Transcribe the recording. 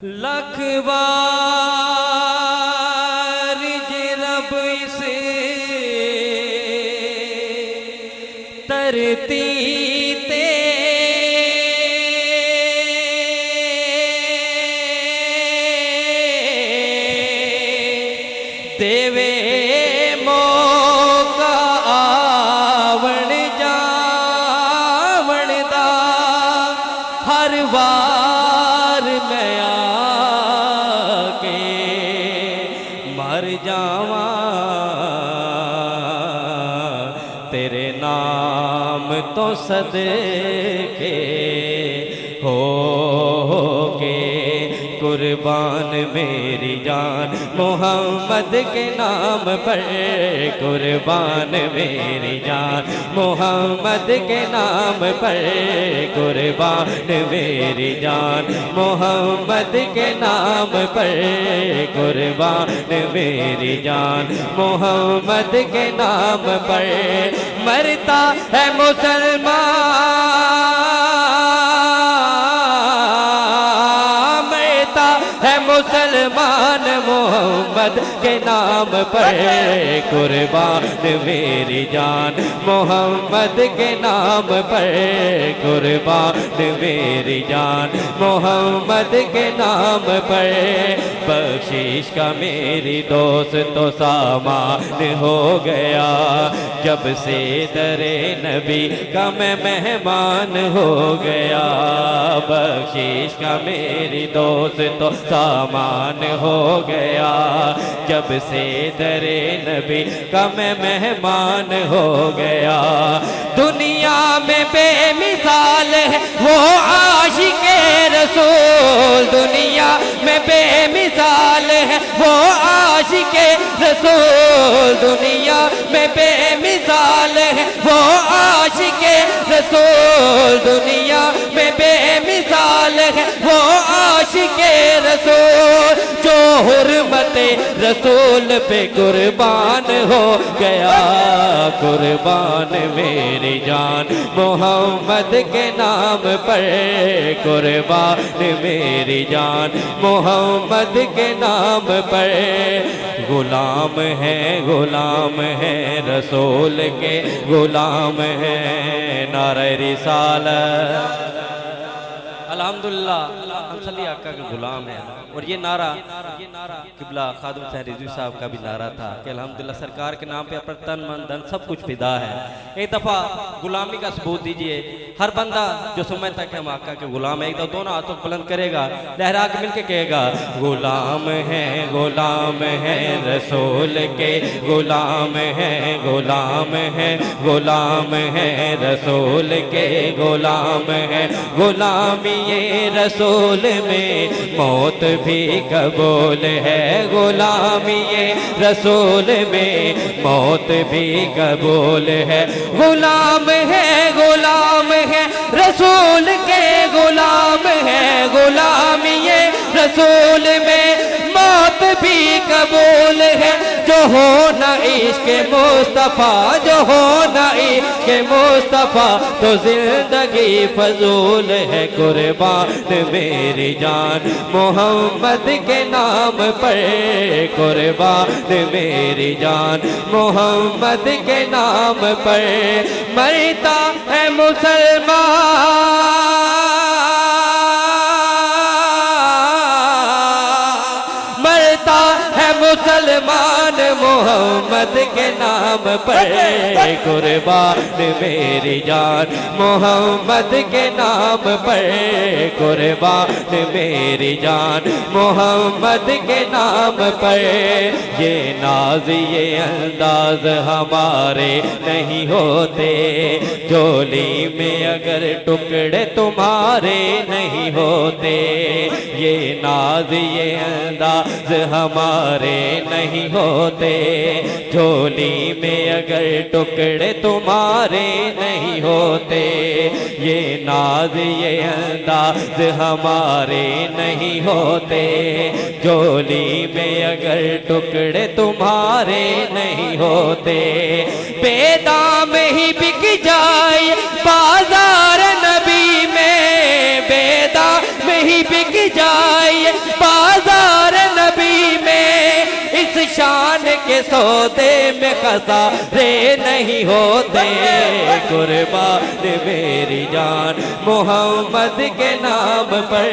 लख बार जे रब इस धरती ते देवे मौका आवण जावण दा हर बार मैं आके मर जावा तेरे नाम तो सदके हो के कुर्बान मेरी जान मोहम्मद के नाम पर कुर्बान मेरी जान मोहम्मद के नाम पर कुर्बान मेरी जान मोहम्मद के नाम पर कुर्बान मेरी जान मोहम्मद के नाम पर मरता है मुसलमान मुसलमान मोहम्मद के नाम पर कुर्बान मेरी जान मोहम्मद के नाम पर कुर्बान मेरी जान मोहम्मद के नाम पर बख्शिश का मेरी दोस्त तो सामान हो गया जब से दरे नबी का मैं मेहमान हो गया बख्शिश का मेरी दोस्त तो सामान हो गया जब से दरे नबी का मैं मेहमान हो गया दुनिया में बेमिसाल है वो आशिक़े रसूल दुनिया में बेमिसाल है वो आशिक़े रसूल दुनिया में बेमिसाल है वो आशिक़े रसूल दुनिया में बेमिसाल है वो आशिक़े रसूल जो हुर्मते रसूल पे कुर्बान हो गया कुर्बान मेरी जान मोहम्मद के नाम पर कुर्बान मेरी जान मोहम्मद के नाम पर गुलाम है रसूल के गुलाम है नारे रिसालत अल्हम्दुलिल्लाह हम सल्ली आका के गुलाम है और ये नारा किबला खादम सहरीज़ी साहब का भी नारा था कि अल्हम्दुलिल्लाह सरकार के नाम पे अपना तन मन धन सब कुछ फिदा है एक दफ़ा गुलामी का सबूत दीजिए हर बंदा जो समझता है कि हम आका के गुलाम है एक दफ़ा दोनों हाथों बुलंद करेगा लहरा के मिलके कहेगा गुलाम है रसूल के गुलाम है रसूल के गुलाम है गुलामी ये रसूल में मौत भी कबूल है गुलामी ये रसूल में मौत भी कबूल है गुलाम है रसूल के गुलाम है गुलामी ये रसूल में मौत भी कबूल है जो हो न इश्क़ मुस्तफ़ा जो हो न इश्क़ मुस्तफ़ा तो जिंदगी फजूल है कुर्बान मेरी जान मोहम्मद के नाम पर कुर्बान मेरी जान मोहम्मद के नाम पर मरता है मुसलमान मुसलमान मोहम्मद के नाम पर कुर्बान मेरी जान मोहम्मद के नाम पर कुर्बान मेरी जान मोहम्मद के नाम पर ये नाज ये अंदाज हमारे नहीं होते झोली में अगर टुकड़े तुम्हारे नहीं होते ये नाज ये अंदाज हमारे नहीं होते झोली में अगर टुकड़े तुम्हारे नहीं होते ये नाज ये अंदाज हमारे नहीं होते झोली में अगर टुकड़े तुम्हारे नहीं होते बेदाम ही बिक जाए बाजार नबी में बेदाम नहीं बिक जाए बाजार नबी में, इस शान के सौदे में खसारे नहीं होते। कुर्बान मेरी जान मोहम्मद के नाम पर,